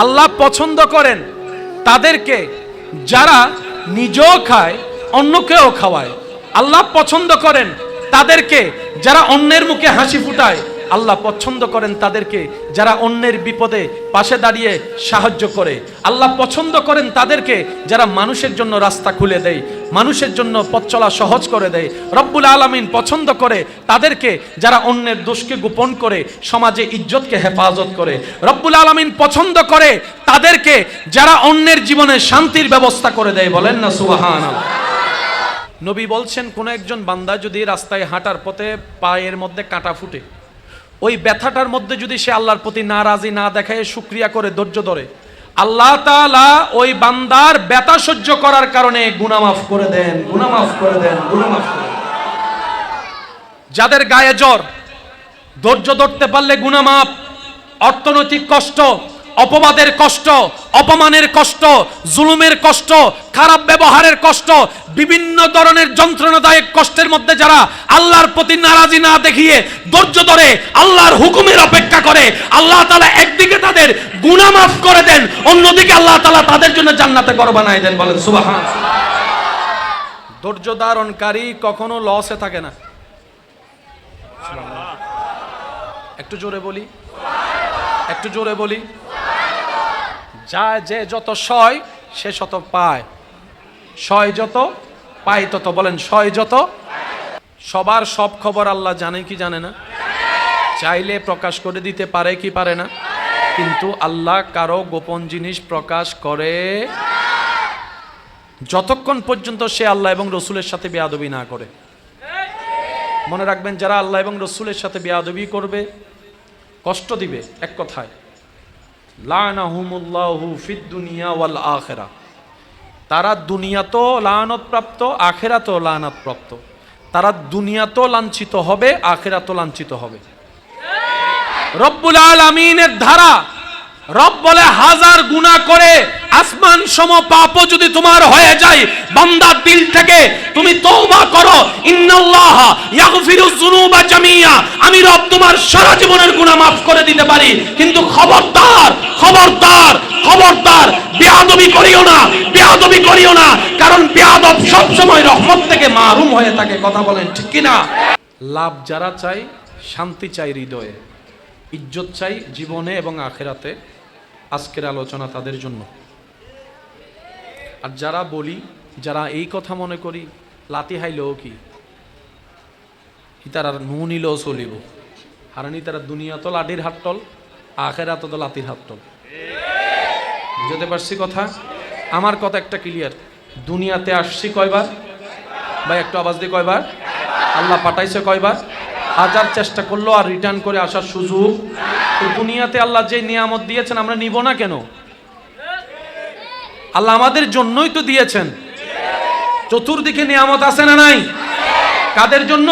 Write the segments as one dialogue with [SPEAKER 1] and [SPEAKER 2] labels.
[SPEAKER 1] আল্লাহ পছন্দ করেন তাদেরকে যারা নিজেও খায় অন্যকেও খাওয়ায়। আল্লাহ পছন্দ করেন তাদেরকে যারা অন্যের মুখে হাসি ফুটায়। আল্লাহ পছন্দ করেন তাদেরকে যারা অন্যের বিপদে পাশে দাঁড়িয়ে সাহায্য করে। আল্লাহ পছন্দ করেন তাদেরকে যারা মানুষের জন্য রাস্তা খুলে দেয়, মানুষের জন্য পথ চলা সহজ করে দেয়। রব্বুল আলামিন পছন্দ করে তাদেরকে যারা অন্যের দোষকে গোপন করে সমাজে ইজ্জতকে হেফাজত করে। রব্বুল আলামিন পছন্দ করে তাদেরকে যারা অন্যের জীবনে শান্তির ব্যবস্থা করে দেয়। বলেন না সুবহানাল্লাহ। নবী বলছেন, কোন একজন বান্দা যদি রাস্তায় হাঁটার পথে পায়ের মধ্যে কাঁটা ফুটে, ওই ব্যথাটার মধ্যে যদি সে আল্লাহর প্রতি নারাজি না দেখায়, শুকরিয়া করে, ধৈর্য ধরে, আল্লাহ তাআলা ওই বান্দার ব্যথা সহ্য করার কারণে গুনাহ মাফ করে দেন, গুনাহ মাফ করে দেন, গুনাহ মাফ করে দেন। যাদের গায়ে জ্বর, ধৈর্য ধরতে পারলে গুনাহ মাফ। অর্থনৈতিক কষ্ট, অপবাদের কষ্ট, অপমানের কষ্ট, জুলুমের কষ্ট, খারাপ ব্যবহারের কষ্ট, বিভিন্ন ধরনের যন্ত্রণাদায়ক কষ্টের মধ্যে যারা আল্লাহর প্রতি নারাজি না দেখিয়ে ধৈর্য ধরে আল্লাহর হুকুমের অপেক্ষা করে, আল্লাহ তাআলা একদিকে তাদের গুনাহ মাফ করে দেন, অন্যদিকে আল্লাহ তাআলা তাদের জন্য জান্নাতে ঘর বানায় দেন। বলেন সুবহানাল্লাহ। ধৈর্য ধারণকারী কখনো লসে থাকে না। একটু জোরে বলি, একটু জোরে বলি। যে যত সয় সে শত পায়, সয় যত পায় তত। বলেন সয় যত। সবার সব খবর আল্লাহ জানে কি জানে না? চাইলে প্রকাশ করে দিতে পারে কি পারে না? কিন্তু আল্লাহ কারো গোপন জিনিস প্রকাশ করে যতক্ষণ পর্যন্ত সে আল্লাহ এবং রসুলের সাথে বেয়াদবি না করে। মনে রাখবেন, যারা আল্লাহ এবং রসুলের সাথে বেয়াদবি করবে, কষ্ট দিবে, এক কথায় লানাহুমুল্লাহু ফিদ দুনিয়া ওয়াল আখিরা, তারা দুনিয়াতেও লানত প্রাপ্ত, আখিরাতেও লানত প্রাপ্ত। তারা দুনিয়াতেও লাঞ্ছিত হবে, আখিরাতেও লাঞ্ছিত হবে। রব্বুল আলামিনের ধারা, রব বলে, হাজার গুনাহ করে আসমান সম পাপও যদি তোমার হয়ে যায়, বান্দা দিল থেকে তুমি তওবা করো, ইন্নাল্লাহা ইয়াগফিরুয যুনুবা জামিয়া, আমি রব তোমার সারা জীবনের গুনাহ মাফ করে দিতে পারি। কিন্তু খবরদার, খবরদার, খবরদার, বেয়াদবি করিও না, বেয়াদবি করিও না, কারণ বেয়াদব সব সময় রহমত থেকে মাহরুম হয়ে থাকে। কথা বলেন ঠিক কি না? লাভ যারা চাই, শান্তি চাই হৃদয়ে, ইজ্জত চাই জীবনে এবং আখিরাতে, আজকের আলোচনা তাদের জন্য। আর যারা বলি, যারা এই কথা মনে করি লাতি হাইলেও কি তারা নু নিলেও চলিব, হারানি তারা দুনিয়া তো লাঠির হাতটল, আখেরাতে তো লাতির হাতটল। বুঝতে পারছি কথা? আমার কথা একটা ক্লিয়ার। দুনিয়াতে আসছি কয়বার ভাই? একটু আওয়াজ দিয়ে কয়বার? আল্লাহ পাঠাইছে কয়বার? হাজার চেষ্টা করলো আর রিটার্ন করে আসার সুযোগ। তো দুনিয়াতে আল্লাহ যে নিয়ামত দিয়েছেন আমরা নিব না কেন? আল্লাহ আমাদের জন্যই তো দিয়েছেন। চতুর্দিকে নিয়ামত আছে না নাই? কাদের জন্য?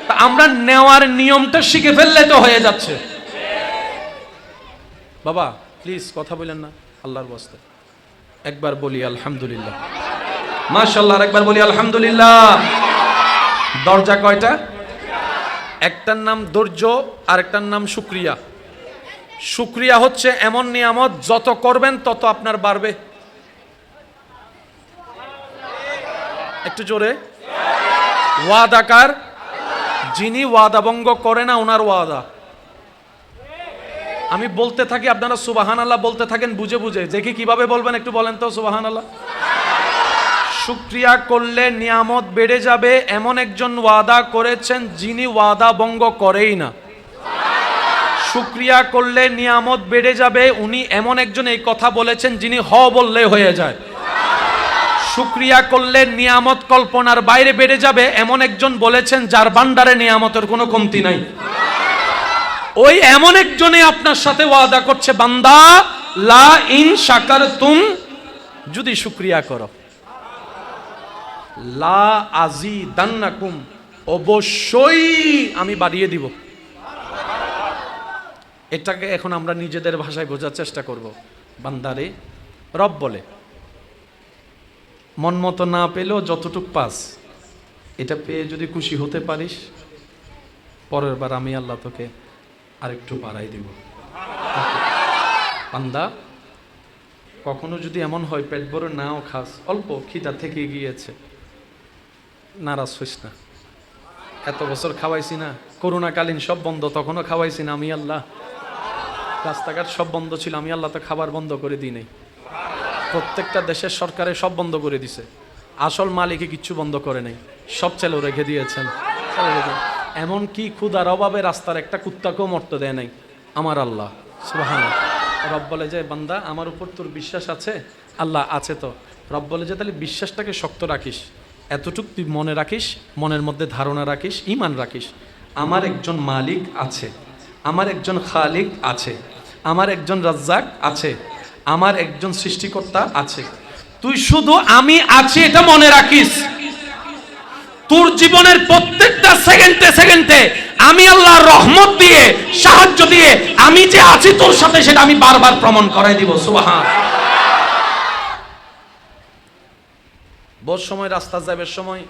[SPEAKER 1] তা আমরা নেওয়ার নিয়মটা শিখে ফেললে তো হয়ে যাচ্ছে। বাবা প্লিজ কথা বলেন না আল্লাহর ওয়াস্তে। একবার বলি আলহামদুলিল্লাহ, মাশাআল্লাহ। একবার বলি আলহামদুলিল্লাহ। দরজা কয়টা? একটার নাম ধৈর্য আর একটার নাম শুকরিয়া। শুকরিয়া হচ্ছে এমন নিয়ামত যত করবেন তত আপনার বাড়বে। একটু জোরে। ওয়াদাকার যিনি ওয়াদা ভঙ্গ করে না, ওনার ওয়াদা। আমি বলতে থাকি, আপনারা সুবহানাল্লাহ বলতে থাকেন বুঝে বুঝে। দেখি কিভাবে বলবেন, একটু বলেন তো সুবহানাল্লাহ। শুকরিয়া করলে নিয়ামত বেড়ে যাবে, এমন একজন ওয়াদা করেছেন যিনি ওয়াদা ভঙ্গ করেই না। শুকরিয়া করলে নিয়ামত বেড়ে যাবে, উনি এমন একজন এই কথা বলেছেন যিনি হ বললে হয়ে যায়। শুকরিয়া করলে নিয়ামত কল্পনার বাইরে বেড়ে যাবে, এমন একজন বলেছেন যার ভান্ডারে নিয়ামতের কোনো কমতি নাই। ওই এমন একজনে আপনার সাথে ওয়াদা করছে, বান্দা লা ইন শাকারতুম, যদি শুকরিয়া করো, লা আজিদান্নাকুম, অবশ্যই আমি বাড়িয়ে দিব। এটাকে এখন আমরা নিজেদের ভাষায় বোঝার চেষ্টা করব। বান্দারে, রব বলে মন মতো না পেলেও যতটুক পাস, এটা পেয়ে যদি খুশি হতে পারিস, পরের বার আমি আল্লাহ তোকে আরেকটু বাড়াই দিব। বান্দা কখনো যদি এমন হয় পেট ভরে নাও খাস, অল্প খিদা থেকে গিয়েছে, নারাজ হইস না। এত বছর খাওয়াইছি না, করোনাকালীন সব বন্ধ, তখনও খাওয়াইছি না আমি আল্লাহ। রাস্তাঘাট সব বন্ধ ছিল, আমি আল্লাহ তো খাবার বন্ধ করে দিই নাই। প্রত্যেকটা দেশের সরকারে সব বন্ধ করে দিছে, আসল মালিকে কিচ্ছু বন্ধ করে নাই, সব চালু রেখে দিয়েছেন। এমন কি ক্ষুধার অভাবে রাস্তার একটা কুত্তাকেও মরতে দেয় নাই আমার আল্লাহ সুবহানাল্লাহ। রব বলে যে বান্দা আমার উপর তোর বিশ্বাস আছে? আল্লাহ আছে তো। রব বলে যে তাহলে বিশ্বাসটাকে শক্ত রাখিস, এতটুকু তুই মনে রাখিস, মনের মধ্যে ধারণা রাখিস, ঈমান রাখিস, আমার একজন মালিক আছে, আমার একজন খালিক আছে, আমার একজন রাজ্জাক আছে, আমার একজন সৃষ্টিকর্তা আছে। তুই শুধু আমি আছি এটা মনে রাখিস। তোর জীবনের প্রত্যেকটা সেকেন্ডে সেকেন্ডে আমি আল্লাহর রহমত দিয়ে, সাহায্য দিয়ে আমি যে আছি তোর সাথে, সেটা আমি বারবার প্রমাণ করাই দিব। সুবহান। বহু সময় রাস্তা যাবের সময়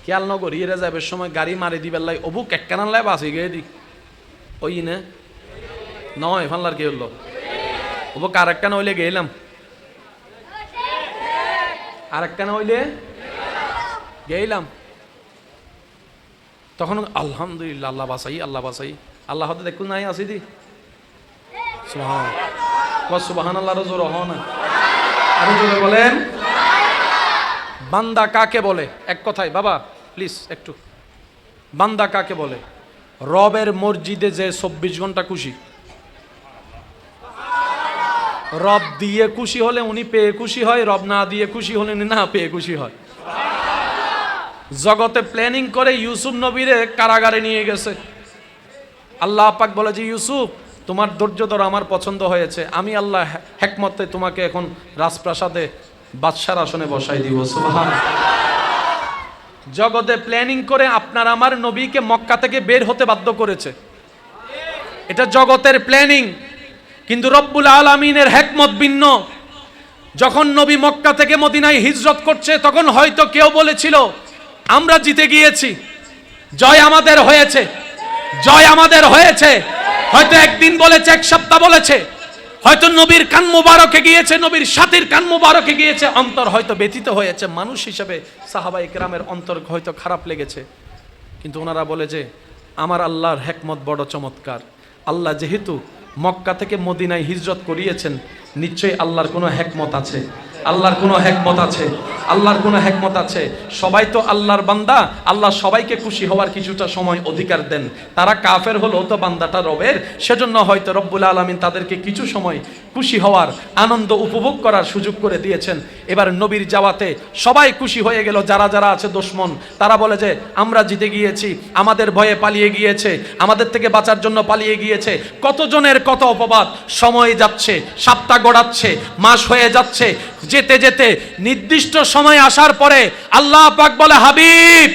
[SPEAKER 1] খেয়াল নগর ইয়ে যাবের সময় গাড়ি মারি দিবার লাই অবুক এক কানান লাই বাসি গিয়ে দি ওই না নয় ফানলার কি হলো অবুক আর একটা নইলে গেলাম, আর একটা নইলে গেলাম, তখন আলহামদুলিল্লাহ আল্লাহ বাসাই, আল্লাহ বাসাই, আল্লাহ হতে দেখুন নাই আসি দি সুবহান। সুবহানাল্লাহ জোর হ না, আরো জোরে বলেন। বান্দা কাকে বলে? এক কথায় বাবা প্লিজ একটু, বান্দা কাকে বলে? রবের মসজিদে যে 24 ঘন্টা খুশি। রব দিয়ে খুশি হলে উনি পেয়ে খুশি হয়, রব না দিয়ে খুশি হলে উনি না পেয়ে খুশি হয়। জগতে প্ল্যানিং করে ইউসুফ নবীরে কারাগারে নিয়ে গেছে। আল্লাহ পাক বলে যে ইউসুফ তোমার ধৈর্য ধরো, আমার পছন্দ হয়েছে, আমি আল্লাহ হিকমতে তোমাকে এখন রাজপ্রাসাদে বাদশার আসনে বসাই দিব। সুবহানাল্লাহ। জগতে প্ল্যানিং করে আপনার আমার নবীকে মক্কা থেকে বের হতে বাধ্য করেছে, এটা জগতের প্ল্যানিং। কিন্তু রব্বুল আলামিনের হিকমত ভিন্ন। যখন নবী মক্কা থেকে মদিনায় হিজরত করছে, তখন হয়তো কেউ বলেছিল আমরা জিতে গিয়েছি, জয় আমাদের হয়েছে, জয় আমাদের হয়েছে। হয়তো একদিন বলেছে, এক সপ্তাহ বলেছে, হয়তো নবীর কান মুবারকে গিয়েছে, নবীর সাথীর কান মুবারকে গিয়েছে, অন্তর হয়তো ব্যথিত হয়েছে। মানুষ হিসেবে সাহাবায়ে কেরামের অন্তর হয়তো খারাপ লেগেছে, কিন্তু ওনারা বলে যে আমার আল্লাহর হিকমত বড় চমৎকার। আল্লাহ যেহেতু মক্কা থেকে মদিনায় হিজরত করিয়েছেন, নিশ্চয়ই আল্লাহর কোনো হিকমত আছে, আল্লাহর কোনো হিকমত আছে, আল্লাহর কোনো হিকমত আছে। সবাই তো আল্লাহর বান্দা, আল্লাহ সবাইকে খুশি হওয়ার কিছুটা সময় অধিকার দেন। তারা কাফের হলেও তো বান্দাটা রবের, সেজন্য হয়তো রব্বুল আলামিন তাদেরকে কিছু সময় খুশি হওয়ার, আনন্দ উপভোগ করার সুযোগ করে দিয়েছেন। এবার নবীর যাওয়াতে সবাই খুশি হয়ে গেল। যারা যারা আছে দুশমন, তারা বলে যে আমরা জিতে গিয়েছি, আমাদের ভয়ে পালিয়ে গিয়েছে, আমাদের থেকে বাঁচার জন্য পালিয়ে গিয়েছে। কতজনের কত অপবাদ। সময় যাচ্ছে, সপ্তাহ গড়াচ্ছে, মাস হয়ে যাচ্ছে, যেতে যেতে নির্দিষ্ট সময় আসার পরে আল্লাহ পাক বলে হাবিব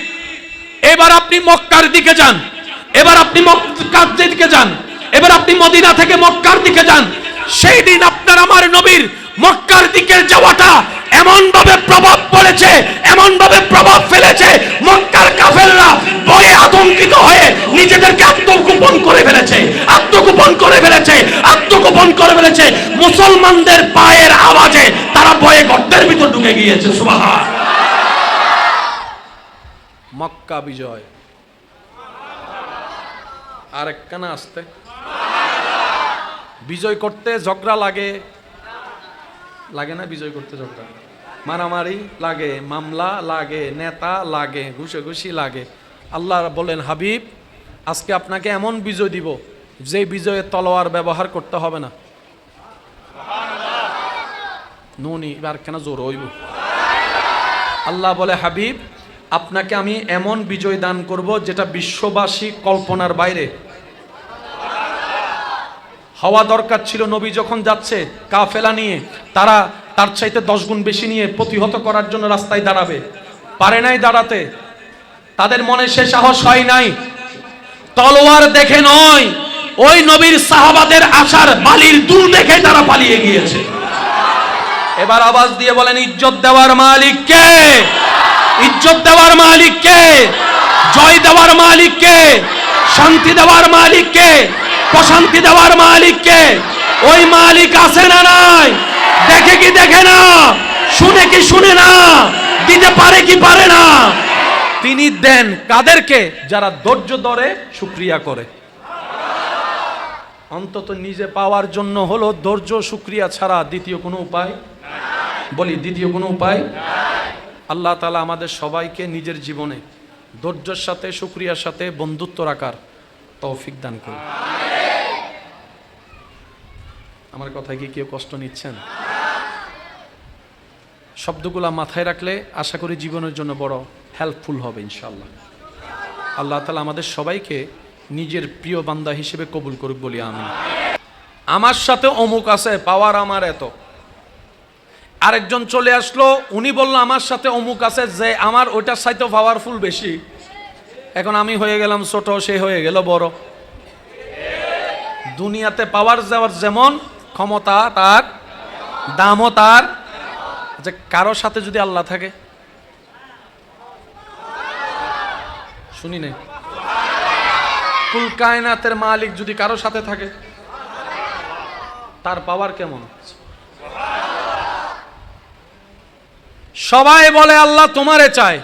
[SPEAKER 1] এবার আপনি মক্কার দিকে যান, এবার আপনি মক্কার দিকে যান, এবার আপনি মদিনা থেকে মক্কার দিকে যান। সেই দিন আপনার আমার নবীর মক্কার দিকে যাওয়াটা এমন ভাবে প্রভাব পড়েছে, এমন ভাবে প্রভাব ফেলেছে, মক্কার কাফেররা ভয়ে আতঙ্কিত হয়ে নিজেদেরকে আত্মগোপন করে ফেলেছে, আত্মগোপন করে ফেলেছে, আত্মগোপন করে ফেলেছে। মুসলমানদের পায়ের আওয়াজে তারা ভয়ে গর্তের ভিতর ঢুকে গিয়েছে। সুবহান। মক্কা বিজয়। আর একখানা আসতে বিজয় করতে ঝগড়া লাগে, লাগে না? বিজয় করতে ঝগড়া, মারামারি লাগে, মামলা লাগে, নেতা লাগে, ঘুষাঘুষি লাগে। আল্লাহ বলেন হাবিব আজকে আপনাকে এমন বিজয় দিব যে বিজয়ে তলোয়ার ব্যবহার করতে হবে না। নুনি এবার কেন জোর হইব? আল্লাহ বলে হাবিব আপনাকে আমি এমন বিজয় দান করব যেটা বিশ্ববাসী কল্পনার বাইরে। হওয়া দরকার ছিল, নবী যখন যাচ্ছে কাফেলা নিয়ে, তারা তার চাইতে 10 গুণ বেশি নিয়ে প্রতিহত করার জন্য রাস্তায় দাঁড়াবে, পারে নাই দাঁড়াতে। তাদের মনে সে সাহস হয় নাই। তলোয়ার দেখে নয়, ওই নবীর সাহাবাদের আশার বালির দুল দেখে তারা পালিয়ে গিয়েছে। এবার আওয়াজ দিয়ে বলেন ইজ্জত দেওয়ার মালিক কে? ইজ্জত দেওয়ার মালিক কে? জয় দেওয়ার মালিক কে? শান্তি দেওয়ার মালিক কে? প্রশান্তি দেওয়ার মালিক কে? ওই মালিক আছে না নাই? দেখে কি দেখে না? শুনে কি শুনে না? দিতে পারে কি পারে না? তিনি দেন কাদেরকে? যারা ধৈর্য ধরে শুকরিয়া করে। অন্তত নিজে পাওয়ার জন্য হলো ধৈর্য শুকরিয়া ছাড়া দ্বিতীয় কোনো উপায় বলি, দ্বিতীয় কোনো উপায়। আল্লাহ তাআলা আমাদের সবাইকে নিজের জীবনে ধৈর্যের সাথে শুকরিয়ার সাথে বন্ধুত্ব রাখার তৌফিক দান করুন। আমার কথায় কি কেউ কষ্ট নিচ্ছেন? শব্দগুলা মাথায় রাখলে আশা করি জীবনের জন্য বড় হেল্পফুল হবে ইনশাআল্লাহ। আল্লাহ তাআলা আমাদের সবাইকে নিজের প্রিয় বান্দা হিসেবে কবুল করুক বলি আমিন। আমার সাথে অমুক আছে, পাওয়ার আমার এত। আরেকজন চলে আসলো, উনি বলল আমার সাথে অমুক আছে, যে আমার ওইটার চাইতে পাওয়ারফুল বেশি। এখন আমি হয়ে গেলাম ছোট, সে হয়ে গেল বড়। দুনিয়াতে পাওয়ার যাওয়ার যেমন ক্ষমতা তার, দামও তার। যে কারো সাথে যদি আল্লাহ থাকে, শুনি নাই, কুল কায়নাতের মালিক যদি কারো সাথে থাকে, তার পাওয়ার কেমন? সবাই বলে আল্লাহ তোমারে চাই,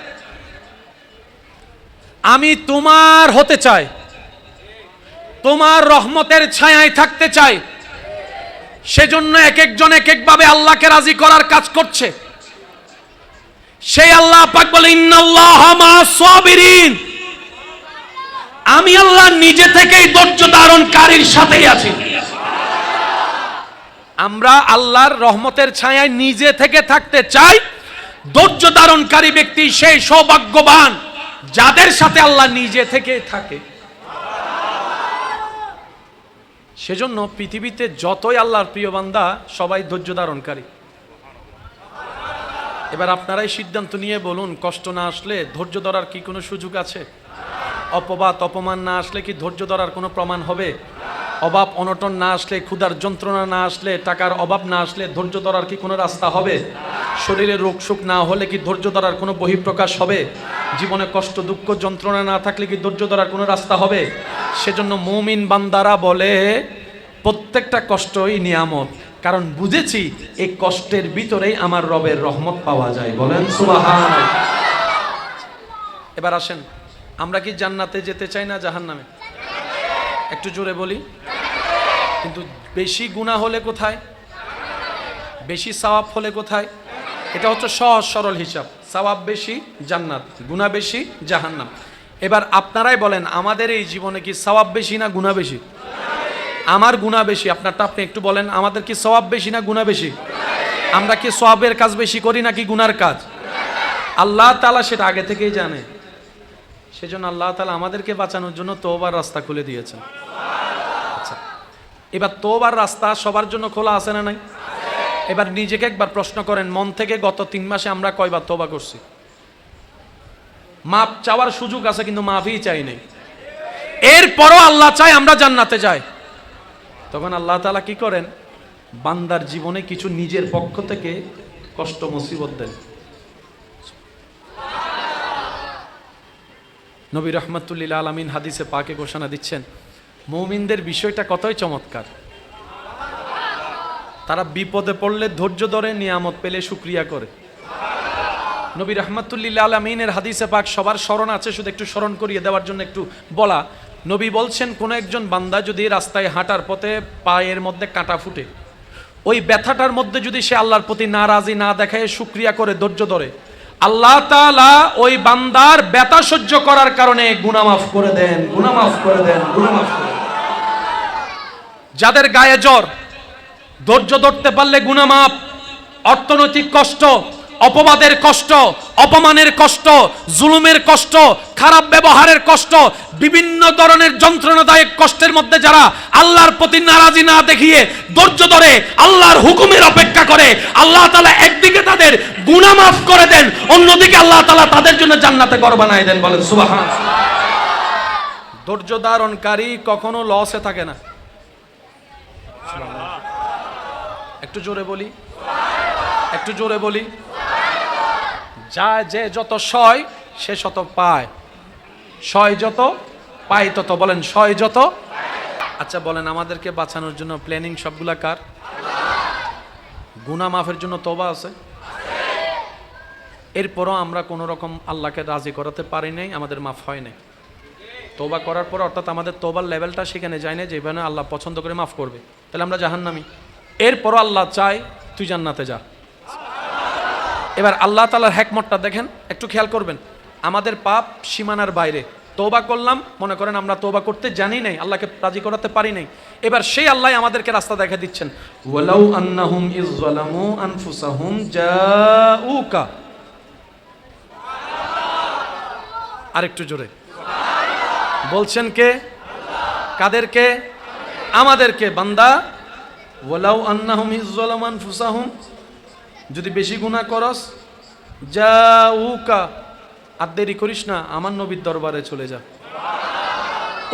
[SPEAKER 1] আমি তোমার হতে চাই, তোমার রহমতের ছায়ায় থাকতে চাই। সেজন্য এক একজন এক একভাবে আল্লাহকে রাজি করার কাজ করছে। সেই আল্লাহ পাক বলে ইন্নাল্লাহা মা'আস সাবিরিন, আমি আল্লাহ নিজে থেকেই ধৈর্য ধারণকারীর সাথেই আছি। আমরা আল্লাহর রহমতের ছায়ায় নিজে থেকে থাকতে চাই। ধৈর্য ধারণকারী ব্যক্তি সেই সৌভাগ্যবান যাদের সাথে আল্লাহ নিজে থেকে থাকে। সেজন্য পৃথিবীতে যতই আল্লাহর প্রিয় বান্দা সবাই ধৈর্য ধারণকারী। এবার আপনারাই সিদ্ধান্ত নিয়ে বলুন, কষ্ট না আসলে ধৈর্য ধরার কি কোনো সুযোগ আছে? অপবাদ অপমান না আসলে কি ধৈর্য ধরার কোনো প্রমাণ হবে? অভাব অনটন না আসলে, ক্ষুধার যন্ত্রণা না আসলে, টাকার অভাব না আসলে ধৈর্য ধরার কি কোনো রাস্তা হবে? শরীরে রোগ সুখ না হলে কি ধৈর্য ধরার কোনো বহিঃপ্রকাশ হবে? জীবনে কষ্ট দুঃখ যন্ত্রণা না থাকলে কি ধৈর্য ধরার কোনো রাস্তা হবে? সেজন্য মুমিন বান্দারা বলে প্রত্যেকটা কষ্টই নিয়ামত, কারণ বুঝেছি এই কষ্টের ভিতরেই আমার রবের রহমত পাওয়া যায়। বলেন সুবহানাল্লাহ। এবার আসেন, আমরা কি জান্নাতে যেতে চাই না জাহান্নামে? একটু জোরে বলি। কিন্তু বেশি গুনাহ হলে কোথায়? বেশি সওয়াব হলে কোথায়? এটা হচ্ছে সহজ সরল হিসাব। সওয়াব বেশি জান্নাত, গুনাহ বেশি জাহান্নাম। এবার আপনারাই বলেন, আমাদের এই জীবনে কি সওয়াব বেশি না গুনাহ বেশি? আমার গুনাহ বেশি। আপনারটা আপনি একটু বলেন, আমাদের কি সওয়াব বেশি না গুনাহ বেশি? আমরা কি সওয়াবের কাজ বেশি করি নাকি গুনার কাজ? আল্লাহ তাআলা সেটা আগে থেকেই জানে। সেজন্য আল্লাহ তাআলা আমাদেরকে বাঁচানোর জন্য তওবার রাস্তা খুলে দিয়েছেন। আচ্ছা, এবার তওবার রাস্তা সবার জন্য খোলা আছে না নাই? এবার নিজেকে একবার প্রশ্ন করেন, মন থেকে গত 3 মাসে আমরা কয়বার তওবা করছি? মাপ চাওয়ার সুযোগ আছে কিন্তু মাফই চাই নাই। এরপরও আল্লাহ চায় আমরা জান্নাতে যাই। তখন আল্লাহ তাআলা কি করেন? বান্দার জীবনে কিছু নিজের পক্ষ থেকে কষ্ট মুসিবত দেন। নবী রাহমাতুল্লিল আলামিন হাদিসে পাকে ঘোষণা দিচ্ছেন, মুমিনদের বিষয়টা কতই চমৎকার। তারা বিপদে পড়লে ধৈর্য ধরে, নিয়ামত পেলে শুকরিয়া করে। নবী রাহমাতুল্লিল আলামিনের হাদিসে পাক সবার স্মরণ আছে, শুধু একটু স্মরণ করিয়ে দেওয়ার জন্য একটু বলা। নবী বলছেন, কোন একজন বান্দা যদি রাস্তায় হাঁটার পথে পায়ের মধ্যে কাঁটা ফুটে, ওই ব্যথাটার মধ্যে যদি সে আল্লাহর প্রতি নারাজি না দেখায় শুকরিয়া করে, ধৈর্য ধরে, আল্লাহ তাআলা ওই বান্দার ব্যথা সহ্য করার কারণে গুনাহ মাফ করে দেন, গুনাহ মাফ করে দেন, গুনাহ মাফ করে দেন। যাদের গায়ে জ্বর, ধৈর্য ধরতে পারলে গুনাহ মাফ। অর্থনৈতিক কষ্ট, অপবাদের কষ্ট, অপমানের কষ্ট, জুলুমের কষ্ট, খারাপ ব্যবহারের কষ্ট, বিভিন্ন ধরনের যন্ত্রণাদায়ক কষ্টের মধ্যে যারা আল্লাহর প্রতি নারাজি না দেখিয়ে ধৈর্য ধরে আল্লাহর হুকুমের অপেক্ষা করে, আল্লাহ তাআলা একদিকে তাদের গুনাহ মাফ করে দেন, অন্যদিকে আল্লাহ তাআলা তাদের জন্য জান্নাতে ঘর বানায় দেন। বলেন সুবহানাল্লাহ। ধৈর্য ধারণকারী কখনো লসে থাকে না। একটু জোরে বলি, একটু জোরে বলি। যা যে যত সয় সে শত পায়, সয় যত পায় তত। বলেন সয় যত। আচ্ছা বলেন, আমাদেরকে বাঁচানোর জন্য প্ল্যানিং সবগুলা কার? গুনাহ মাফের জন্য তওবা আছে। এরপরও আমরা কোনো রকম আল্লাহকে রাজি করাতে পারি নাই, আমাদের মাফ হয় নাই। তওবা করার পর অর্থাৎ আমাদের তওবার লেভেলটা সেখানে যায় না যেখানে আল্লাহ পছন্দ করে মাফ করবে, তাহলে আমরা জাহান্নামী। এরপরও আল্লাহ চায় তুই জান্নাতে যা। এবার আল্লাহ তাআলার হিকমতটা দেখেন, একটু খেয়াল করবেন। আমাদের পাপ সীমানার বাইরে, তওবা করলাম, মনে করেন আমরা তওবা করতে জানি নাই, আল্লাহকে রাজি করাতে পারি নাই, এবার সেই আল্লাহ আমাদেরকে রাস্তা দেখা দিচ্ছেন। ওয়ালাউ আন্নাহুম ইয যালামু আনফুসাহুম জাউকা, আরেকটু জোরে বলছেন কে? কাদেরকে? আমাদেরকে। বান্দা, ওয়ালাউ আন্নাহুম ইয যালামু আনফুসাহুম, যদি বেশি গুনাহ করস, জাউকা, আর দেরি করিস না, আমার নবীর দরবারে চলে যা।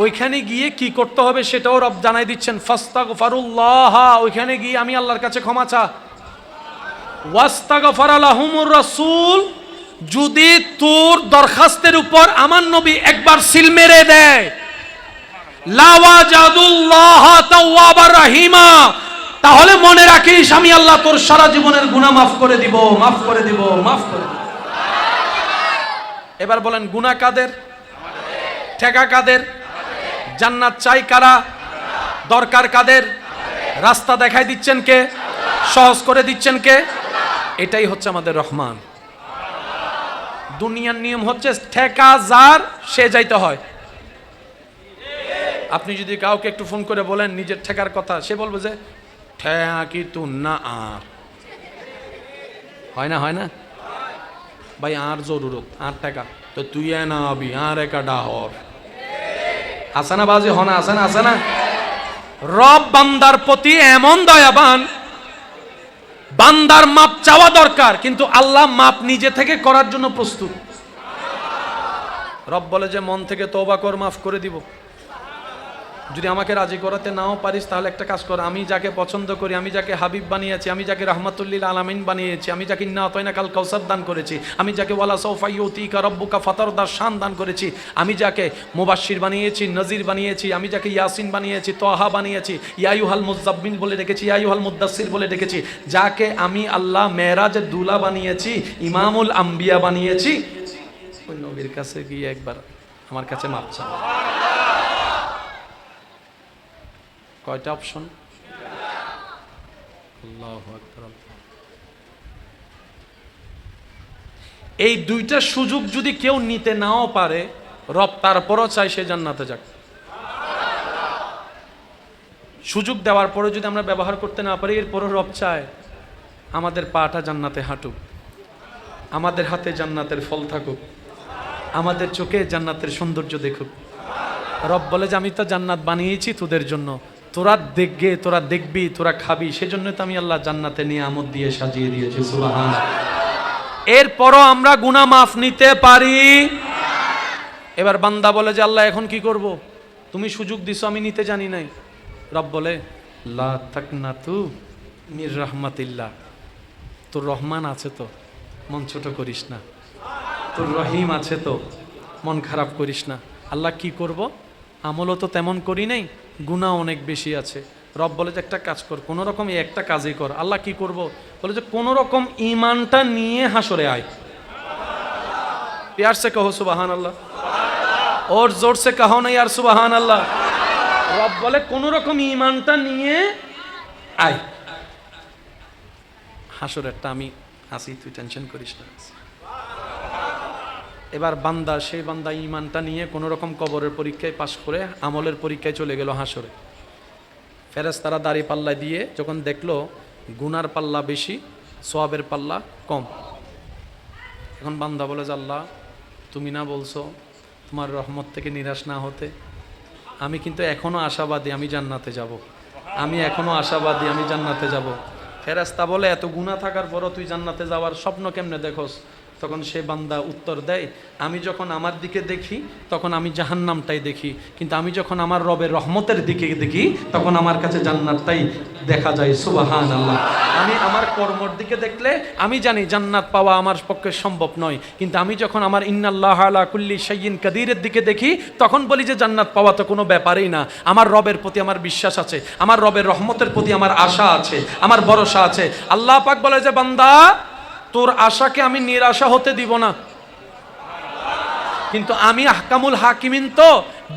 [SPEAKER 1] ওইখানে গিয়ে কি করতে হবে সেটাও রব জানাই দিচ্ছেন। ফাস্তাগফিরুল্লাহ, ওইখানে গিয়ে আমি আল্লাহর কাছে ক্ষমা চা। ওয়াস্তাগফারা লাহুমুর রাসূল, যদি তোর দরখাস্তের উপর আমার নবী একবার সিল মেরে দেয়, লাওয়াজাদুল্লাহ তাওয়াবার রাহিমা, তাহলে মনে রাখিস আমি আল্লাহ তোর সারা জীবনের গুনাহ মাফ করে দিব, মাফ করে দিব, মাফ করে দিব। এবার বলেন, গুনাহ কাদের? ঠেকা কাদের? জান্নাত চাই কারা? দরকার কাদের? রাস্তা দেখাই দিচ্ছেন কে? সহজ করে দিচ্ছেন কে? এটাই হচ্ছে আমাদের রহমান। দুনিয়ার নিয়ম হচ্ছে ঠেকা যার সে যাইতে হয়। আপনি যদি কাউকে একটু ফোন করে বলেন নিজের ঠেকার কথা, সে বলবে যে ঠেয়া কি তু না, আর হয় না, হয় না ভাই, আর জরুরত, আর ঠেকা তো তুই না আবি, আর একা ডাহর আছে না বাজি, হনা আছে না, আছে না। রব বান্দার প্রতি এমন দয়াবান, বান্দার মাপ চাওয়া দরকার, কিন্তু আল্লাহ মাপ নিজে থেকে করার জন্য প্রস্তুত। রব বলে যে মন থেকে তওবা কর, মাফ করে দিব। যদি আমাকে রাজি করাতে নাও পারিস, তাহলে একটা কাজ কর, আমি যাকে পছন্দ করি, আমি যাকে হাবিব বানিয়েছি, আমি যাকে রাহমাতুল্লিল আলামিন বানিয়েছি, আমি যাকে ইন্না আতাইনা কাল কাউসার দান করেছি, আমি যাকে ওয়ালা সাউফা ইউতিকা রাব্বুকা ফাতারদার শান দান করেছি, আমি যাকে মুবাশশির বানিয়েছি, নজির বানিয়েছি, আমি যাকে ইয়াসিন বানিয়েছি, তাহা বানিয়েছি, ইয়া আইয়ুহাল মুযাম্মিল বলে রেখেছি, ইয়া আইয়ুহাল মুদ্দাসসির বলে রেখেছি, যাকে আমি আল্লাহ মেরাজের দুলা বানিয়েছি, ইমামুল আম্বিয়া বানিয়েছি, ওই নবীর কাছে গিয়ে একবার আমার কাছে মাপ চাও। কয়টা অপশন? আল্লাহু আকবার। এই দুইটা সুযোগ যদি কেউ নিতে নাও পারে, রব তারপরও চাই সে জান্নাতে যাক। সুযোগ দেওয়ার পরে যদি আমরা ব্যবহার করতে না পারি, এরপরও রব চায় আমাদের পাটা জান্নাতে হাঁটুক, আমাদের হাতে জান্নাতের ফল থাকুক, আমাদের চোখে জান্নাতের সৌন্দর্য দেখুক। রব বলে যে আমি তো জান্নাত বানিয়েছি তোদের জন্য, তোরা দেখবে, তোরা দেখবি, তোরা খাবি, সেজন্য তো আমি আল্লাহ জান্নাতে নিয়ামত দিয়ে সাজিয়ে দিয়েছি। সুবহানাল্লাহ। এরপরও আমরা গুনাহ মাফ নিতে পারি। এবার বান্দা বলে যে আল্লাহ এখন কি করব? তুমি সুযোগ দিছো, আমি নিতে জানি নাই। রব বলে লা তাকনাতু মির রাহমাতিল্লাহ, তোর রহমান আছে তো, মন ছোট করিস না, তোর রহিম আছে তো, মন খারাপ করিস না। আল্লাহ কি করব? আমলও তো তেমন করি নাই, গুনাহ অনেক বেশি আছে। রব বলে যে একটা কাজ কর, কোনো রকম এই একটা কাজই কর। আল্লাহ কি করব? বলে যে কোনো রকম ঈমানটা নিয়ে হাসরে আয়। प्यार से कहो सुबहान अल्लाह, और जोर से कहो ना यार सुबहान अल्लाह। রব বলে কোনো রকম ঈমানটা নিয়ে আয়, হাসরেরটা আমি আসি, তুই টেনশন করিস না। এবার বান্দা, সেই বান্দা ঈমানটা নিয়ে কোনো রকম কবরের পরীক্ষায় পাশ করে আমলের পরীক্ষায় চলে গেল হাসরে। ফেরেশতারা দাড়ি পাল্লা দিয়ে যখন দেখলো গুনার পাল্লা বেশি, সওয়াবের পাল্লা কম, এখন বান্দা বলে যে আল্লাহ তুমি না বলছো তোমার রহমত থেকে নিরাশ না হতে, আমি কিন্তু এখনো আশাবাদী আমি জান্নাতে যাব, আমি এখনো আশাবাদী আমি জান্নাতে যাব। ফেরেশতা বলে এত গুনাহ থাকার পরও তুই জান্নাতে যাওয়ার স্বপ্ন কেমনে দেখোস? তখন সে বান্দা উত্তর দেয়, আমি যখন আমার দিকে দেখি তখন আমি জাহান্নামটাই দেখি, কিন্তু আমি যখন আমার রবের রহমতের দিকে দেখি তখন আমার কাছে জান্নাতটাই দেখা যায়। সুবহানাল্লাহ। আমি আমার কর্মর দিকে দেখলে আমি জানি জান্নাত পাওয়া আমার পক্ষে সম্ভব নয়, কিন্তু আমি যখন আমার ইন্নাল্লাহ আলা কুল্লি শাইইন কাদিরের দিকে দেখি তখন বলি যে জান্নাত পাওয়া তো কোনো ব্যাপারই না। আমার রবের প্রতি আমার বিশ্বাস আছে, আমার রবের রহমতের প্রতি আমার আশা আছে, আমার ভরসা আছে। আল্লাহ পাক বলে যে বান্দা, তোর আশাকে আমি নিরাশা হতে দিব না। কিন্তু আমি আহকামুল হাকিমিন, তো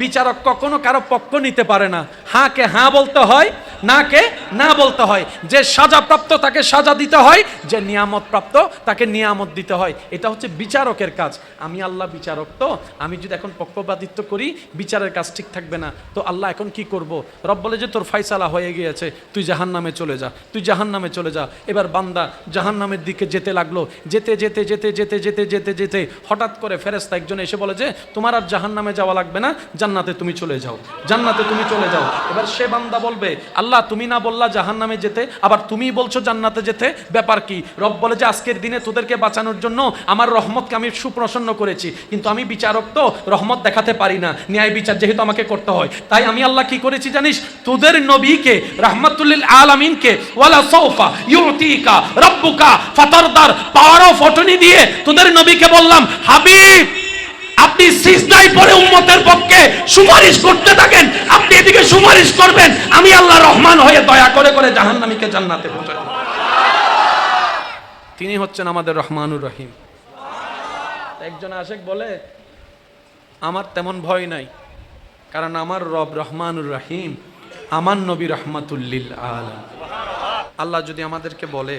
[SPEAKER 1] বিচারক কখনো কারো পক্ষ নিতে পারে না। হ্যাঁ কে হ্যাঁ বলতে হয়, না কে না বলতে হয়। যে সাজাপ্রাপ্ত তাকে সাজা দিতে হয়, যে নিয়ামত প্রাপ্ত তাকে নিয়ামত দিতে হয়। এটা হচ্ছে বিচারকের কাজ। আমি আল্লাহ বিচারক, তো আমি যদি এখন পক্ষপাতিত্ব করি বিচারের কাজ ঠিক থাকবে না। তো আল্লাহ এখন কি করব? রব বলে যে তোর ফায়সালা হয়ে গিয়েছে, তুই জাহান্নামে চলে যা, তুই জাহান্নামে চলে যা। এবার বান্দা জাহান্নামের দিকে যেতে লাগলো। যেতে যেতে যেতে যেতে যেতে যেতে যেতে হঠাৎ করে ফেরেশতা একজন এসে বলে যে তোমার আর জাহান্নামে যাওয়া লাগবে না, জান্নাতে তুমি চলে যাও, জান্নাতে তুমি চলে যাও। এবার সে বান্দা বলবে, আল্লাহ তুমি না বললা জাহান্নামে যেতে, আবার তুমি বলছো জান্নাতে যেতে, ব্যাপার কি? রব বলে যে আজকের দিনে তোদেরকে বাঁচানোর জন্য আমার রহমতকে আমি সুপ্রসন্ন করেছি, কিন্তু আমি বিচারক, তো রহমত দেখাতে পারি না, ন্যায় বিচার যেহেতু আমাকে করতে হয়। তাই আমি আল্লাহ কি করেছি জানিস? তোদের নবীকে রাহমাতুল লিল আলামিনকে ওয়ালা সাউফা ইউতিকা রাব্বুকা ফাতারদার পাওয়ার অফ অটর্নি দিয়ে তোদের নবীকে বললাম, হাবিব আপনি সিজদায় পড়ে উম্মতের পক্ষে সুপারিশ করতে থাকেন, আপনি এদিকে সুপারিশ করবেন, আমি আল্লাহ রহমান হয়ে দয়া করে করে জাহান্নামীকে জান্নাতে পৌঁছাই দেব। তিনি হচ্ছেন আমাদের রহমানুর রহিম। একজন আশেক বলে, আমার তেমন ভয় নাই, কারণ আমার রব রহমানুর রহিম, আমার নবী রাহমাতুল লিল আলামিন। আল্লাহ যদি আমাদেরকে বলে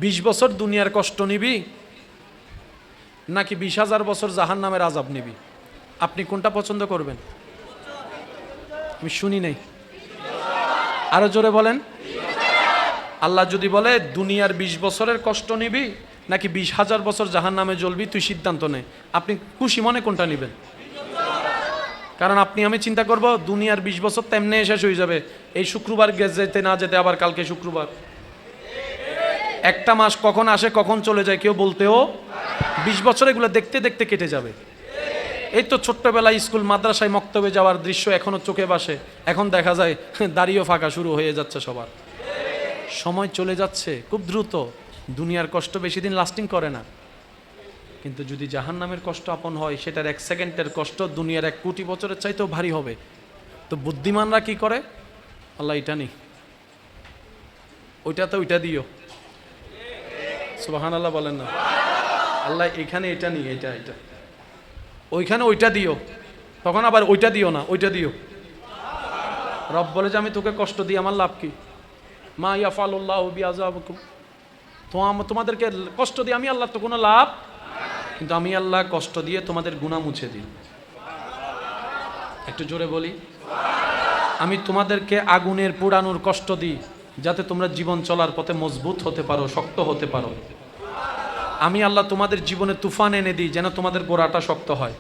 [SPEAKER 1] 20 বছর দুনিয়ার কষ্ট নিবি নাকি 20,000 বছর জাহান্নামের আযাব নিবি, আপনি কোনটা পছন্দ করবেন? আমি শুনি নাই, আরো জোরে বলেন। আল্লাহ যদি বলে দুনিয়ার 20 বছরের কষ্ট নিবি নাকি 20,000 বছর জাহান্নামে জ্বলবি, তুই সিদ্ধান্ত নে, আপনি খুশি মনে কোনটা নেবেন? কারণ আপনি আমি চিন্তা করব দুনিয়ার 20 বছর তেমনি শেষ হয়ে যাবে, এই শুক্রবার যেতে না যেতে আবার কালকে শুক্রবার। একটা মাস কখন আসে কখন চলে যায় কেউ বলতেও, 20 বছর এগুলো দেখতে দেখতে কেটে যাবে। এই তো ছোট্টবেলায় স্কুল মাদ্রাসায় মক্তবে যাওয়ার দৃশ্য এখনো চোখে ভাসে, এখন দেখা যায় দাড়িও ফাঁকা শুরু হয়ে যাচ্ছে সবার। সময় চলে যাচ্ছে খুব দ্রুত, দুনিয়ার কষ্ট বেশি দিন লাস্টিং করে না, কিন্তু যদি জাহান্নামের কষ্ট আপন হয় সেটার 1 সেকেন্ডের কষ্ট দুনিয়ার 1 কোটি বছরের চাইতেও ভারী হবে। তো বুদ্ধিমানরা কি করে? আল্লাহ এটা নেই, ওইটা তো ওইটা দিও, সুবহানাল্লাহ বলেন না। আল্লাহ এখানে এটা নিয়ে এটা এটা, ওইখানে ওইটা দিও, তখন আবার ওইটা দিও না, ওইটা দিও। রব বলে যে আমি তোকে কষ্ট দিই, আমার লাভ কি? মা ইয়াফালুল্লাহু বিআযাবিকুম, তোমাদেরকে কষ্ট দিই আমি আল্লাহ, তো কোনো লাভ, কিন্তু আমি আল্লাহ কষ্ট দিয়ে তোমাদের গুনাহ মুছে দিই। একটু জোরে বলি, আমি তোমাদেরকে আগুনের পোড়ানোর কষ্ট দিই যাতে তোমরা জীবন চলার পথে মজবুত হতে পারো, শক্ত হতে পারো। আমি আল্লাহ তোমাদের জীবনে তুফান এনে দিই যেন তোমাদের গোড়াটা শক্ত হয়।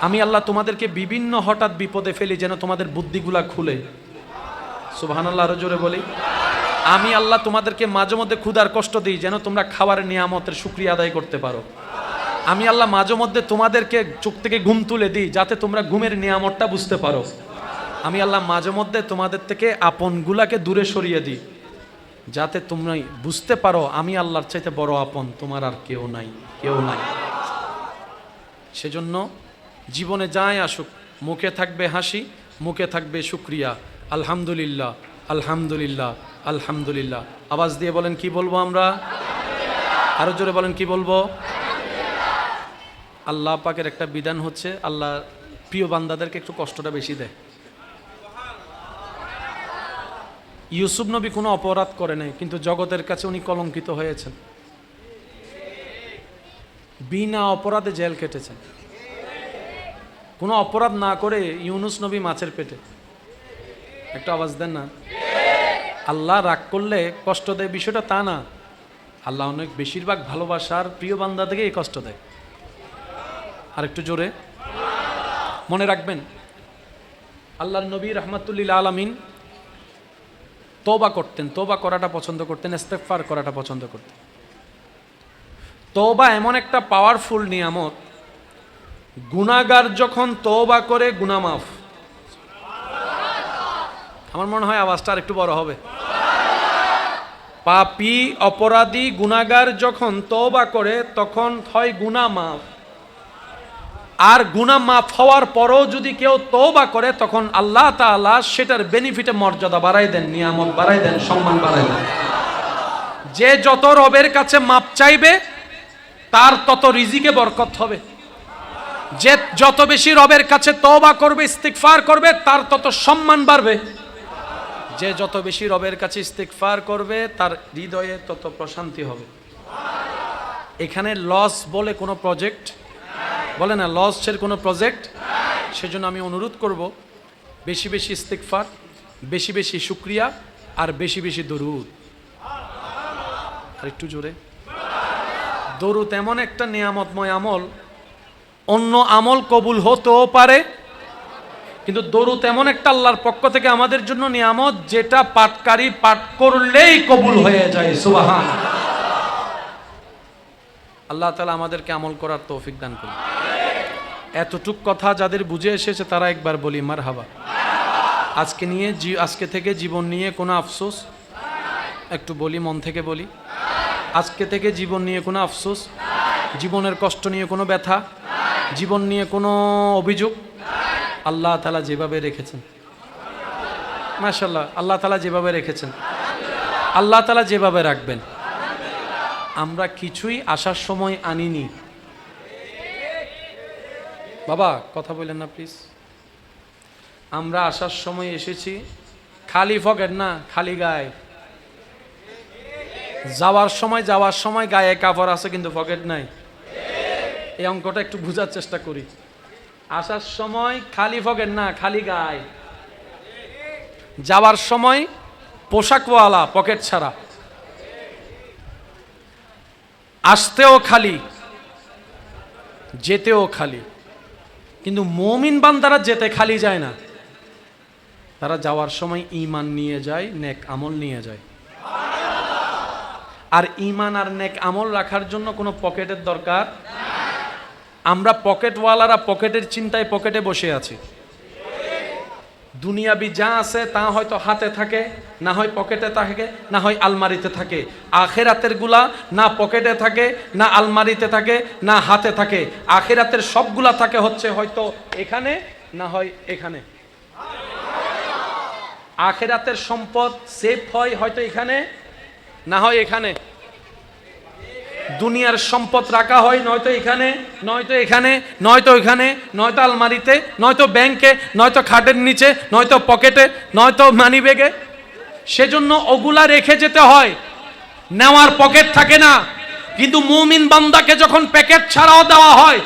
[SPEAKER 1] আমি আল্লাহ তোমাদেরকে বিভিন্ন হঠাৎ বিপদে ফেলি যেন তোমাদের বুদ্ধিগুলা খুলে। সুবহানাল্লাহ, আরো জোরে বলি। আমি আল্লাহ তোমাদেরকে মাঝে মধ্যে ক্ষুধার কষ্ট দিই যেন তোমরা খাবারের নিয়ামতের শুকরিয়া আদায় করতে পারো। আমি আল্লাহ মাঝে মধ্যে তোমাদেরকে চোখ থেকে ঘুম তুলে দিই যাতে তোমরা ঘুমের নিয়ামতটা বুঝতে পারো। আমি আল্লাহ মাঝে মধ্যে তোমাদের থেকে আপনগুলাকে দূরে সরিয়ে দিই যাতে তোমরা বুঝতে পারো আমি আল্লাহর চাইতে বড় আপন তোমার আর কেউ নাই, কেউ নাই। সেজন্য জীবনে যাই আসুক মুখে থাকবে হাসি, মুখে থাকবে শুকরিয়া। আলহামদুলিল্লাহ, আলহামদুলিল্লাহ, আলহামদুলিল্লাহ। আওয়াজ দিয়ে বলেন কি বলবো আমরা? আরো জোরে বলেন কি বলবো? আল্লাহ পাকের একটা বিধান হচ্ছে আল্লাহ প্রিয় বান্দাদেরকে একটু কষ্টটা বেশি দেয়। ইউসুফ নবী কোনো অপরাধ করে নাই, কিন্তু জগতের কাছে উনি কলঙ্কিত হয়েছেন। বিনা অপরাধে জেল কেটেছেন। কোনো অপরাধ না করে ইউনুস নবী মাছের পেটে। একটা আওয়াজ দেন না। আল্লাহ রাগ করলে কষ্ট দেয় বিষয়টা তা না, আল্লাহ অনেক বেশিরভাগ ভালোবাসার প্রিয় বান্দা থেকে এই কষ্ট দেয়। আর একটু জোরে মনে রাখবেন, আল্লাহর নবী রাহমাতুল লিল আলামিন তওবা করতেন, তওবা করাটা পছন্দ করতেন, ইস্তেগফার করাটা পছন্দ করতেন। তওবা এমন একটা পাওয়ারফুল নিয়ামত, গুনাহগার যখন তওবা করে গুনাহ মাফ। আমার মনে হয় আওয়াজটা আর একটু বড় হবে। পাপী অপরাধী গুনাহগার যখন তওবা করে তখন হয় গুনাহ মাফ। আর গুনাহ মাফ হওয়ার পরও যদি কেউ তওবা করে তখন আল্লাহ তাআলা সেটার বেনিফিটে মর্যাদা বাড়াই দেন, নিয়ামত বাড়াই দেন, সম্মান বাড়াই দেন। যে যত রবের কাছে মাপ চাইবে তার তত রিজিকে বরকত হবে। যে যত বেশি রবের কাছে তওবা করবে, ইস্তিগফার করবে, তার তত সম্মান বাড়বে। যে যত বেশি রবের কাছে ইস্তিগফার করবে তার হৃদয়ে তত প্রশান্তি হবে। এখানে লস বলে কোনো প্রজেক্ট বলে না, লসের কোনো প্রজেক্ট। সেজন্য আমি অনুরোধ করব, বেশি বেশি ইস্তিগফার, বেশি বেশি শুকরিয়া, আর বেশি বেশি দরুদ। আর একটু জোরে। দরুদ এমন একটা নিয়ামতময় আমল, অন্য আমল কবুল হতেও পারে, কিন্তু দরুদ এমন একটা আল্লাহর পক্ষ থেকে আমাদের জন্য নিয়ামত, যেটা পাঠকারী পাঠ করলেই কবুল হয়ে যায়। সুবহানাল্লাহ। আল্লাহ তাআলা আমাদেরকে আমল করার তৌফিক দান করুন। এতটুক কথা যাদের বুঝে এসেছে তারা একবার বলি মারহাবা। আজকে থেকে জীবন নিয়ে কোনো আফসোস, একটু বলি মন থেকে বলি, আজকে থেকে জীবন নিয়ে কোনো আফসোস, জীবনের কষ্ট নিয়ে কোনো ব্যথা, জীবন নিয়ে কোনো অভিযোগ, আল্লাহ তাআলা যেভাবে রেখেছেন, মাশাআল্লাহ, আল্লাহ তাআলা যেভাবে রেখেছেন, আল্লাহ তাআলা যেভাবে রাখবেন। আমরা কিছুই আসার সময় আনিনি। বাবা কথা বলেন না প্লিজ। আমরা আসার সময় এসেছি খালি পকেট না, খালি গায়ে। যাওয়ার সময় গায়ে কাপড় আছে কিন্তু পকেট নাই। এই অঙ্কটা একটু বোঝার চেষ্টা করি। আসার সময় খালি পকেট না, খালি গায়ে। যাওয়ার সময় পোশাকওয়ালা, পকেট ছাড়া। আসতেও খালি, যেতেও খালি। কিন্তু মুমিন বান্দারা যেতে খালি যায় না, তারা যাওয়ার সময় ঈমান নিয়ে যায়, নেক আমল নিয়ে যায়। আর ঈমান আর নেক আমল রাখার জন্য কোনো পকেটের দরকার। আমরা পকেটওয়ালারা পকেটের চিন্তায় পকেটে বসে আছি। দুনিয়াবি যা আছে তা হয়তো হাতে থাকে, না হয় পকেটে থাকে, না হয় আলমারিতে থাকে। আখিরাতের গুলা না পকেটে থাকে, না আলমারিতে থাকে, না হাতে থাকে। আখিরাতের সবগুলা থাকে হচ্ছে হয়তো এখানে, না হয় এখানে। আখিরাতের সম্পদ সেফ হয় হয়তো এখানে, না হয় এখানে। দুনিয়ার সম্পদ রাখা হয় নয়তো এখানে, নয়তো এখানে, নয়তো এখানে, নয়তো আলমারিতে, নয়তো ব্যাংকে, নয়তো খাটের নিচে, নয়তো পকেটে, নয়তো মানি ব্যাগে। সেজন্য ওগুলা রেখে যেতে হয়, নেওয়ার পকেট থাকে না। কিন্তু মুমিন বান্দাকে যখন প্যাকেট ছাড়াও দেওয়া হয়,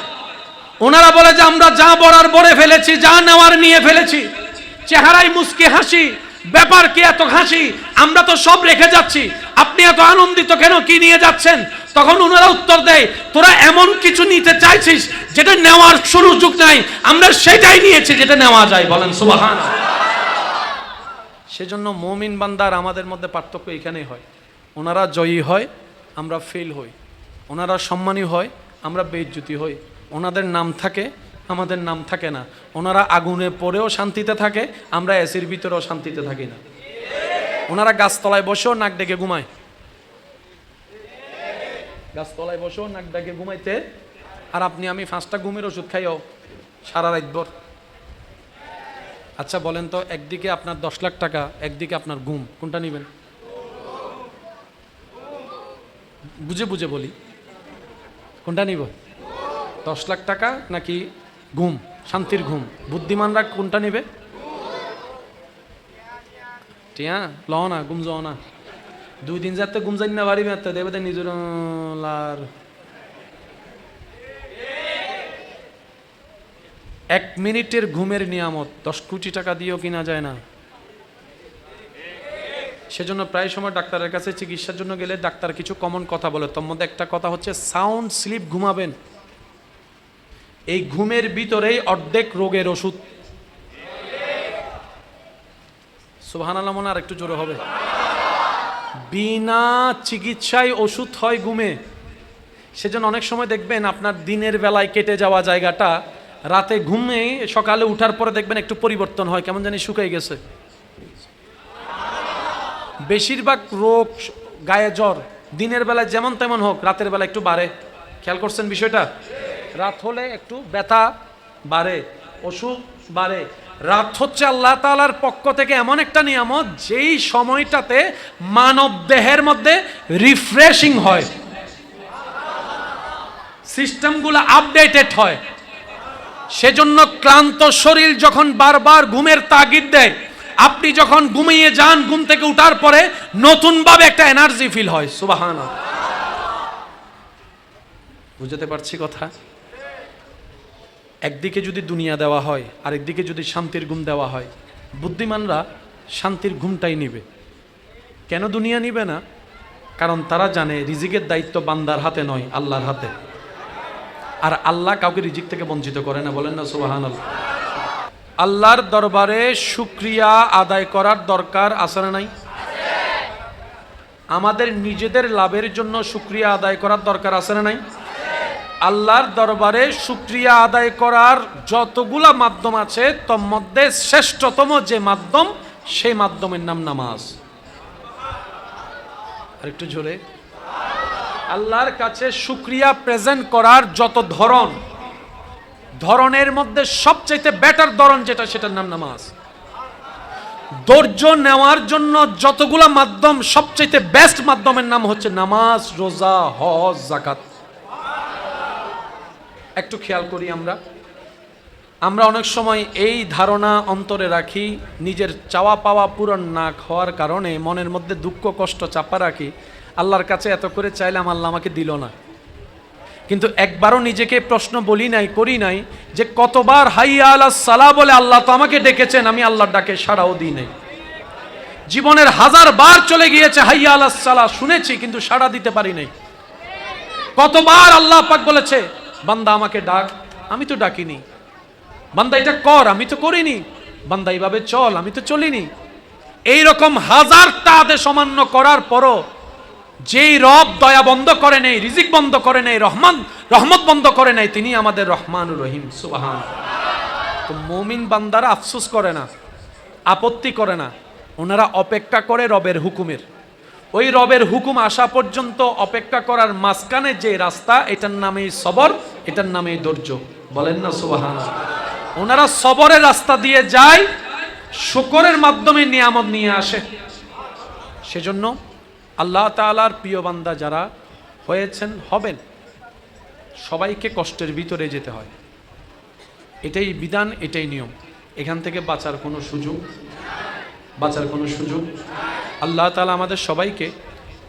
[SPEAKER 1] ওনারা বলে যে আমরা যা বরার বরে ফেলেছি, যা নেওয়ার নিয়ে ফেলেছি। চেহারায় মুস্কি হাসি, ব্যাপার কি এত হাসি, আমরা তো সব রেখে যাচ্ছি, আপনি এত আনন্দিত কেন, কি নিয়ে যাচ্ছেন? তখন ওনারা উত্তর দেয়, তোরা এমন কিছু নিতে চাইছিস যেটা নেওয়ার সুযোগ নাই, আমরা সেটাই নিয়েছি যেটা নেওয়া যায়। বলেন সুবহানাল্লাহ। সেজন্য মুমিন বান্দার আমাদের মধ্যে পার্থক্য এখানেই হয়। ওনারা জয়ী হয়, আমরা ফেল হই। ওনারা সম্মানী হয়, আমরা বেইজ্জতি হই। ওনাদের নাম থাকে, আমাদের নাম থাকে না। ওনারা আগুনে পড়েও শান্তিতে থাকে, আমরা এসির ভিতরেও শান্তিতে থাকি না। ওনারা গাছতলায় বসেও নাক ডেকে ঘুমায়, গাছতলায় বসেও নাক ডেকে ঘুমাইতে, আর আপনি আমি 5টা ঘুমের ওষুধ খাইও সারা রাত ভর। আচ্ছা বলেন তো, একদিকে আপনার 10 লাখ টাকা, একদিকে আপনার ঘুম, কোনটা নেবেন? বুঝে বুঝে বলি, কোনটা নিব? 10 লাখ টাকা নাকি ঘুম, শান্তির ঘুম? বুদ্ধিমানরা কোনটা নেবে? টিয়া লও না, ঘুম যাও না। 2 দিন যাতে ঘুম যাই না বাড়ি বেড়াতে দেবে নিজের লার। 1 মিনিটের ঘুমের নিয়ামত 10 কোটি টাকা দিয়েও কিনা যায় না। সেজন্য প্রায় সময় ডাক্তারের কাছে চিকিৎসার জন্য গেলে ডাক্তার কিছু কমন কথা বলে, তার মধ্যে একটা কথা হচ্ছে সাউন্ড স্লিপ ঘুমাবেন। এই ঘুমের ভিতরেই অর্ধেক রোগের ওষুধ। সুবহানাল্লাহ, মনে আর একটু জোরে হবে। বিনা চিকিৎসায় ওষুধ হয় ঘুমে। সেজন্য অনেক সময় দেখবেন আপনার দিনের বেলায় কেটে যাওয়া জায়গাটা রাতে ঘুমে সকালে উঠার পরে দেখবেন একটু পরিবর্তন হয়, কেমন জানি শুকিয়ে গেছে। বেশিরভাগ রোগ, গায়ে জ্বর দিনের বেলায় যেমন তেমন হোক, রাতের বেলা একটু বাড়ে। খেয়াল করছেন বিষয়টা? রাত হলে একটু ব্যথা বাড়ে, অসুখ বাড়ে। রাত হচ্ছে আল্লাহ তাআলার পক্ষ থেকে এমন একটা নিয়ামত, যেই সময়টাতে মানব দেহের মধ্যে রিফ্রেশিং হয়, সিস্টেমগুলো আপডেটেড হয়। সেজন্য ক্লান্ত শরীর যখন বারবার ঘুমের তাগিদ দেয়, আপনি যখন ঘুমিয়ে যান, ঘুম থেকে উঠার পরে নতুন ভাবে একটা এনার্জি ফিল হয়। সুবহানাল্লাহ। বুঝতে পারছি কথা? একদিকে যদি দুনিয়া দেওয়া হয়, আরেকদিকে যদি শান্তির ঘুম দেওয়া হয়, বুদ্ধিমানরা শান্তির ঘুমটাই নিবে। কেন দুনিয়া নিবে না? কারণ তারা জানে রিজিকের দায়িত্ব বান্দার হাতে নয়, আল্লাহর হাতে। আর আল্লাহ কাউকে রিজিক থেকে বঞ্চিত করে না, বলেন না সুবহানাল্লাহ। আল্লাহর দরবারে শুকরিয়া আদায় করার দরকার আছে না নাই? আমাদের নিজেদের লাভের জন্য শুকরিয়া আদায় করার দরকার আছে না নাই? আল্লাহর দরবারে শুকরিয়া আদায় করার যতগুলা মাধ্যম আছে, তোর মধ্যে শ্রেষ্ঠতম যে মাধ্যম, সেই মাধ্যমের নাম নামাজ। আর একটু জোরে। আল্লাহর কাছে শুকরিয়া প্রেজেন্ট করার যত ধরনের মধ্যে সবচাইতে বেটার ধরন যেটা, সেটার নাম নামাজ। ধৈর্য নেওয়ার জন্য যতগুলা মাধ্যম, সবচাইতে বেস্ট মাধ্যমের নাম হচ্ছে নামাজ, রোজা, হজ, যাকাত। একটু খেয়াল করি, আমরা অনেক সময় এই ধারণা অন্তরে রাখি, নিজের চাওয়া পাওয়া পূরণ না হওয়ার কারণে মনের মধ্যে দুঃখ কষ্ট চাপা রাখি। আল্লাহর কাছে এত করে চাইলাম, আল্লাহ আমাকে দিল না। কিন্তু একবারও নিজেকে প্রশ্ন বলি নাই, করি নাই যে কতবার হাইয়া আলাস সালাহ বলে আল্লাহ তো আমাকে ডেকেছেন, আমি আল্লাহর ডাকে সাড়াও দিই নাই। জীবনের 1000 বার চলে গিয়েছে হাইয়া আলাস সালাহ শুনেছি, কিন্তু সাড়া দিতে পারি নাই। কতবার আল্লাহ পাক বলেছে বান্দা আমাকে ডাক, আমি তো ডাকিনি। বান্দা এটা কর, আমি তো করিনি। বান্দা এইভাবে চল, আমি তো চলিনি। এইরকম 1000টা আদেশ অমান্য করার পরও যেই রব দয়া বন্ধ করে নেই, রিজিক বন্ধ করে নেই, রহমত বন্ধ করে নেই, তিনি আমাদের রহমানুর রহিম। সুবহানাল্লাহ। তো মুমিন বান্দারা আফসোস করে না, আপত্তি করে না, ওনারা অপেক্ষা করে রবের হুকুমের। ওই রবের হুকুম আসা পর্যন্ত অপেক্ষা করার মাঝখানে যে রাস্তা, এটার নামেই সবর, এটার নামেই ধৈর্য। বলেন না সুবহানাল্লাহ। ওনারা সবরের রাস্তা দিয়ে যায়, শুকরের মাধ্যমে নিয়ামত নিয়ে আসে। সেজন্য আল্লাহ তাআলার প্রিয় বান্দা যারা হয়েছেন, হবেন, সবাইকে কষ্টের ভিতরে যেতে হয়। এটাই বিধান, এটাই নিয়ম। এখান থেকে বাঁচার কোনো সুযোগ আল্লাহ তাআলা আমাদের সবাইকে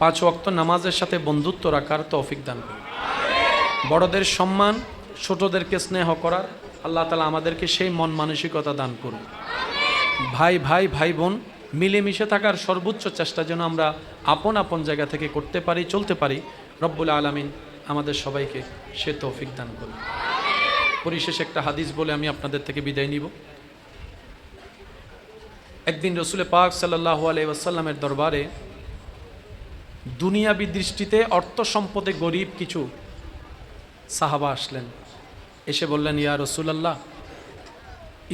[SPEAKER 1] 5 ওয়াক্ত নামাজের সাথে বন্ধুত্ব রাখার তৌফিক দান করুন। বড়দের সম্মান, ছোটদেরকে স্নেহ করার আল্লাহ তাআলা আমাদেরকে সেই মন মানসিকতা দান করুন। ভাই বোন মিলেমিশে থাকার সর্বোচ্চ চেষ্টা যেন আমরা আপন আপন জায়গা থেকে করতে পারি, চলতে পারি। রব্বুল আলামিন আমাদের সবাইকে সে তৌফিক দান করুন। পরিশেষে একটা হাদিস বলে আমি আপনাদের থেকে বিদায় নিব। একদিন রসুল পাক সাল্লাল্লাহু আলাইহি ওয়াসাল্লামের দরবারে দুনিয়াবি দৃষ্টিতে অর্থ সম্পদে গরিব কিছু সাহাবা আসলেন। এসে বললেন, ইয়া রাসূলুল্লাহ,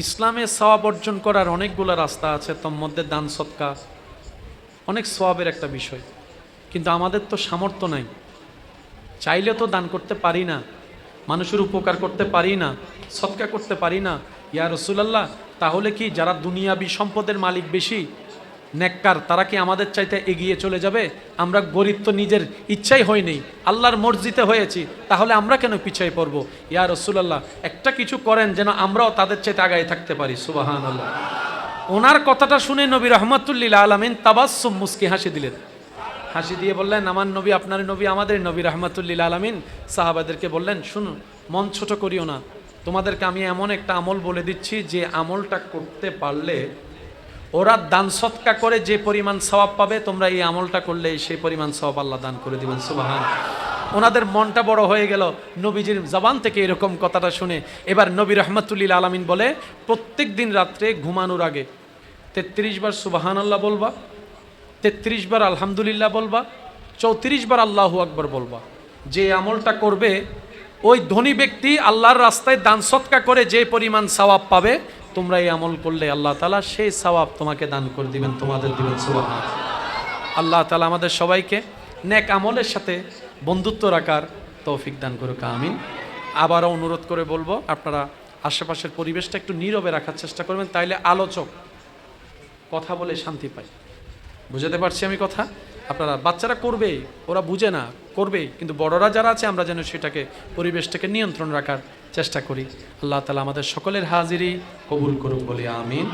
[SPEAKER 1] ইসলামে সওয়াব অর্জন করার অনেকগুলো রাস্তা আছে, তোর মধ্যে দান সদকা অনেক সওয়াবের একটা বিষয়, কিন্তু আমাদের তো সামর্থ্য নাই, চাইলে তো দান করতে পারি না, মানুষের উপকার করতে পারি না, সদকা করতে পারি না। ইয়া রাসূলুল্লাহ, তাহলে কি যারা দুনিয়াবি সম্পদের মালিক বেশি নেককার, তারা কি আমাদের চাইতে এগিয়ে চলে যাবে? আমরা গরিব তো নিজের ইচ্ছাই হয়নি, আল্লাহর মর্জিতে হয়েছি, তাহলে আমরা কেন পিছিয়ে পড়বো? ইয়া রাসূলুল্লাহ, একটা কিছু করেন যেন আমরাও তাদের চাইতে আগায় থাকতে পারি। সুবহানাল্লাহ। ওনার কথাটা শুনে নবী রাহমাতুল লিল আলামিন তাবাসসুম, মুস্কি হাসি দিলেন। হাসি দিয়ে বললেন, আমার নবী, আপনার নবী, আমাদের নবী রাহমাতুল লিল আলামিন সাহাবাদেরকে বললেন, শুনুন, মন ছোট করিও না, তোমাদেরকে আমি এমন একটা আমল বলে দিচ্ছি, যে আমলটা করতে পারলে ওরা দান সদকা করে যে পরিমাণ সওয়াব পাবে, তোমরা এই আমলটা করলে সেই পরিমাণ সওয়াব আল্লাহ দান করে দিবেন। সুবহানাল্লাহ। ওনাদের মনটা বড় হয়ে গেল নবীজির জবান থেকে এরকম কথাটা শুনে। এবার নবী রাহমাতুল লিল আলামিন বলে, প্রত্যেক দিন রাত্রে ঘুমানোর আগে 33 বার সুবহানাল্লাহ বলবা, 33 বার আলহামদুলিল্লাহ বলবা, 34 বার আল্লাহু আকবার বলবা। যে আমলটা করবে ওই ধনী ব্যক্তি আল্লাহর রাস্তায় দান সৎকা করে যে পরিমাণ সওয়াব পাবে, তোমরা এই আমল করলে আল্লাহ তাআলা সেই সওয়াব তোমাকে দান করে দিবেন, তোমাদের দিবেন। সুবহানাল্লাহ। আল্লাহ তাআলা আমাদের সবাইকে নেক আমলের সাথে বন্ধুত্ব রাখার তৌফিক দান করুক, আমিন। আবারও অনুরোধ করে বলবো, আপনারা আশেপাশের পরিবেশটা একটু নীরবে রাখার চেষ্টা করবেন, তাইলে আলোচক কথা বলে শান্তি পায়। বুঝাতে পারছি আমি কথা? আপনারা, বাচ্চারা করবে, ওরা বুঝে না, করবে, কিন্তু বড়রা যারা আছে আমরা যেন সেটাকে, পরিবেশটাকে নিয়ন্ত্রণ রাখার চেষ্টা করি। আল্লাহ তাআলা আমাদের সকলের হাজিরি কবুল করুক বলি আমিন।